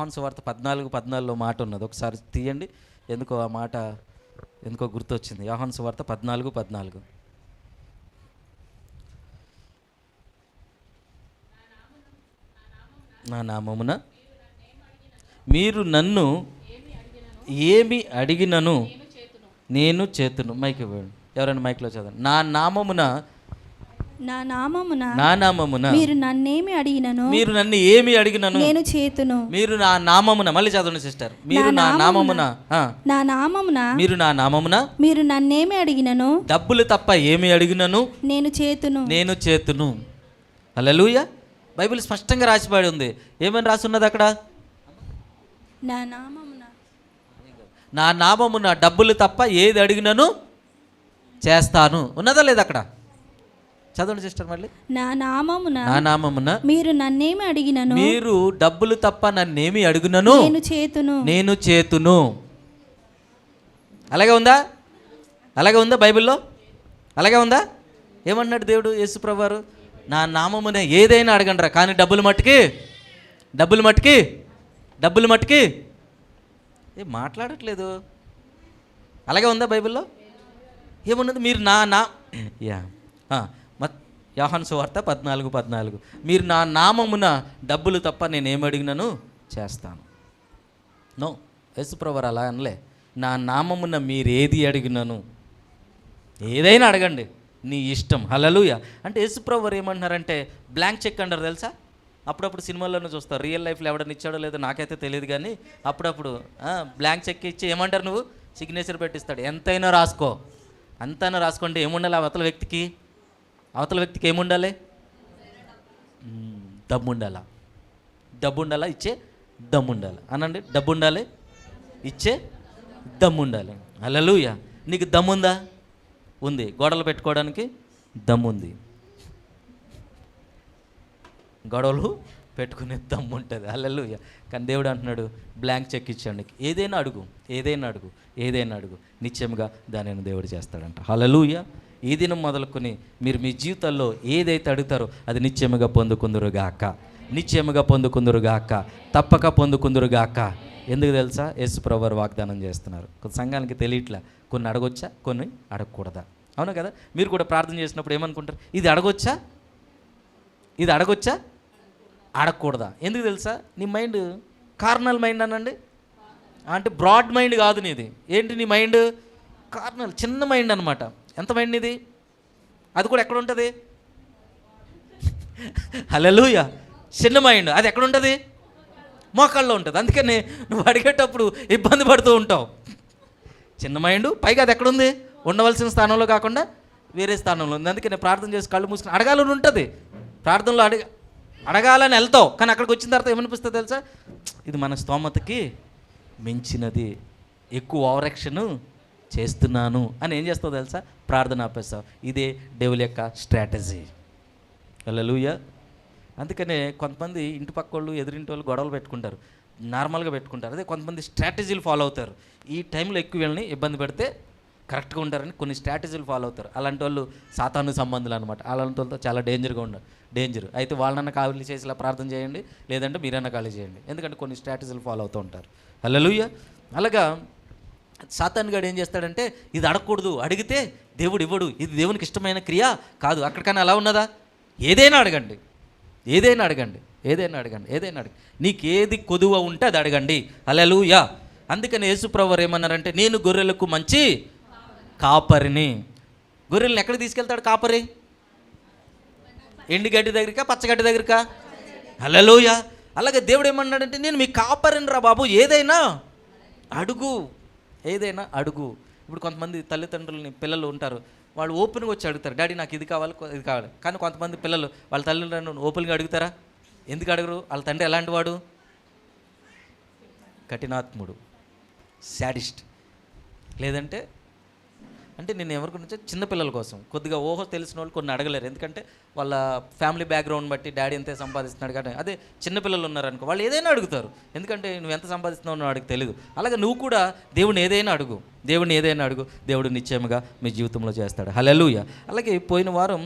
యోహాను సువార్త 14:14 మాట ఉన్నది, ఒకసారి తీయండి. ఎందుకో ఆ మాట ఎందుకో గుర్తొచ్చింది. యోహాను సువార్త 14:14. నా నామమున మీరు నన్ను ఏమి అడిగినను నేను చేతును. మైక్ ఇవ్వండి, ఎవరైనా మైక్లో చదవండి. నా నామమున మీరు నన్ను ఏమి అడిగినను నేను చేతును. మీరు నా నామమున, మళ్ళీ చదవండి సిస్టర్. మీరు నా నామమున మీరు నా నామమున మీరు నన్నేమి అడిగినను, డబ్బులు తప్ప ఏమి అడిగినను నేను చేతును. హల్లెలూయా. బైబిల్ స్పష్టంగా రాసిపడి ఉంది. ఏమని రాసున్నది అక్కడ? నా నామమున డబ్బులు తప్ప ఏది అడిగినను చేస్తాను ఉన్నదా లేదా అక్కడ? చదవండి సిస్టర్ మళ్ళీ. నా నామమున మీరు నన్నేమి అడిగినను, మీరు డబ్బులు తప్ప నన్నేమి అడిగినను నేను చేతును. అలాగే ఉందా బైబిల్లో? అలాగే ఉందా? ఏమన్నాడు దేవుడు యేసుప్రభువు వారు? నా నామమున ఏదైనా అడగండిరా, కానీ డబ్బులు మట్టుకి ఏ మాట్లాడట్లేదు. అలాగే ఉందా బైబిల్లో? ఏమున్నది? మీరు యోహాను సువార్త 14:14 మీరు నా నామమున డబ్బులు తప్ప నేను ఏమడిగినను చేస్తాను. నో, యేసుప్రభువు వారు అలా అనలే. నా నామమున మీరు ఏది అడిగినను, ఏదైనా అడగండి, నీ ఇష్టం. హల్లెలూయా. అంటే యేసుప్రభువు వారు ఏమంటున్నారంటే బ్లాంక్ చెక్ అంటారు తెలుసా? అప్పుడప్పుడు సినిమాల్లోనే చూస్తారు. రియల్ లైఫ్లో ఎవడన్నా ఇచ్చాడో లేదో నాకైతే తెలియదు, కానీ అప్పుడప్పుడు బ్లాంక్ చెక్ ఇచ్చి ఏమంటారు, నువ్వు సిగ్నేచర్ పెట్టిస్తాడు, ఎంతైనా రాసుకో. అంతైనా రాసుకుంటే ఏముండాలి అవతల వ్యక్తికి ఏముండాలి? డబ్బుండాలా, ఇచ్చే దమ్ముండాలి అనండి. డబ్బుండాలి, ఇచ్చే దమ్ముండాలి. హల్లెలూయా. నీకు దమ్ముందా? ఉంది. గొడవలు పెట్టుకోవడానికి దమ్ముంది, గొడవలు పెట్టుకునే దమ్ము ఉంటుంది. హల్లెలూయా. కానీ దేవుడు అంటున్నాడు బ్లాంక్ చెక్ ఇచ్చాడు, ఏదైనా అడుగు నిశ్చయంగా దానిని దేవుడు చేస్తాడంట. హల్లెలూయా. ఈ దినం మొదలుకొని మీరు మీ జీవితాల్లో ఏదైతే అడుగుతారో అది నిశ్చయముగా పొందుకుందురుగాక, తప్పక పొందుకుందురుగాక. ఎందుకు తెలుసా? యేసుప్రభువు వారు వాగ్దానం చేస్తున్నారు. కొన్ని సంఘానికి తెలియట్లా, కొన్ని అడగొచ్చా, కొన్ని అడగకూడదా. అవును కదా? మీరు కూడా ప్రార్థన చేసినప్పుడు ఏమనుకుంటారు? ఇది అడగొచ్చా, అడగకూడదా? ఎందుకు తెలుసా? నీ మైండ్ కార్నల్ మైండ్ అనండి, అంటే బ్రాడ్ మైండ్ కాదు నీది. ఏంటి నీ మైండ్? కార్నల్, చిన్న మైండ్ అనమాట. ఎంత మైండ్ ఇది? అది కూడా ఎక్కడ ఉంటుంది? హల్లెలూయా. చిన్న మైండ్ అది ఎక్కడ ఉంటుంది? మోకాళ్ళలో ఉంటుంది. అందుకని నువ్వు అడిగేటప్పుడు ఇబ్బంది పడుతూ ఉంటావు. చిన్న మైండ్, పైగా అది ఎక్కడుంది? ఉండవలసిన స్థానంలో కాకుండా వేరే స్థానంలో ఉంది. అందుకని ప్రార్థన చేసి కళ్ళు మూసుకుని అడగాలని ఉంటుంది. ప్రార్థనలో అడగాలని వెళ్తావు, కానీ అక్కడికి వచ్చిన తర్వాత ఏమనిపిస్తుంది తెలుసా? ఇది మన స్తోమతకి మించినది, ఎక్కువ ఓవరాక్షన్ చేస్తున్నాను అని ఏం చేస్తావు తెలుసా? ప్రార్థన ఆపేస్తావు. ఇదే డెవిల్ యొక్క స్ట్రాటజీ. హల్లెలూయా. అందుకనే కొంతమంది ఇంటి పక్క వాళ్ళు ఎదురింటి వాళ్ళు గొడవలు పెట్టుకుంటారు, నార్మల్గా పెట్టుకుంటారు. అదే కొంతమంది స్ట్రాటజీలు ఫాలో అవుతారు. ఈ టైంలో ఎక్కువ వీళ్ళని ఇబ్బంది పెడితే కరెక్ట్గా ఉంటారని కొన్ని స్ట్రాటజీలు ఫాలో అవుతారు. అలాంటి వాళ్ళు సాతాను సంబంధులు అనమాట. అలాంటి వాళ్ళతో చాలా డేంజర్. అయితే వాళ్ళనన్నా ఖాళీ చేసి ఇలా ప్రార్థన చేయండి, లేదంటే మీరన్నా ఖాళీ చేయండి. ఎందుకంటే కొన్ని స్ట్రాటజీలు ఫాలో అవుతూ ఉంటారు. హల్లెలూయా. అలాగా సాతాను గాడు ఏం చేస్తాడంటే ఇది అడగకూడదు, అడిగితే దేవుడు ఇవ్వడు, ఇది దేవునికి ఇష్టమైన క్రియ కాదు. అక్కడికన్నా అలా ఉన్నదా? ఏదైనా అడగండి. నీకు ఏది కొదువ ఉంటే అది అడగండి. హల్లెలూయా. అందుకని యేసుప్రభువు వారు ఏమన్నారంటే నేను గొర్రెలకు మంచి కాపరిని. గొర్రెలను ఎక్కడికి తీసుకెళ్తాడు కాపరి? ఎండుగడ్డి దగ్గరికా, పచ్చగడ్డి దగ్గరికా? హల్లెలూయా. అలాగే దేవుడు ఏమన్నాడంటే నేను మీ కాపరిని రా బాబు, ఏదైనా అడుగు. ఇప్పుడు కొంతమంది తల్లిదండ్రులని పిల్లలు ఉంటారు, వాళ్ళు ఓపెన్గా వచ్చి అడుగుతారు, డాడీ నాకు ఇది కావాలి. కానీ కొంతమంది పిల్లలు వాళ్ళ తల్లిదండ్రులను ఓపెన్గా అడుగుతారా? ఎందుకు అడగరు? వాళ్ళ తండ్రి ఎలాంటి వాడు? కఠినాత్ముడు, శాడిస్ట్. లేదంటే అంటే నేను ఎవరి గురించి? చిన్నపిల్లల కోసం కొద్దిగా ఊహ తెలిసిన వాళ్ళు కొన్ని అడగలేరు, ఎందుకంటే వాళ్ళ ఫ్యామిలీ బ్యాక్గ్రౌండ్ బట్టి డాడీ ఎంతే సంపాదిస్తున్నాడు. కానీ అదే చిన్నపిల్లలు ఉన్నారనుకో, వాళ్ళు ఏదైనా అడుగుతారు, ఎందుకంటే నువ్వు ఎంత సంపాదిస్తున్నావు వాడికి తెలియదు. అలాగే నువ్వు కూడా దేవుడిని ఏదైనా అడుగు, దేవుడు నిశ్చయముగా మీ జీవితంలో చేస్తాడు. హల్లెలూయా. అలాగే పోయిన వారం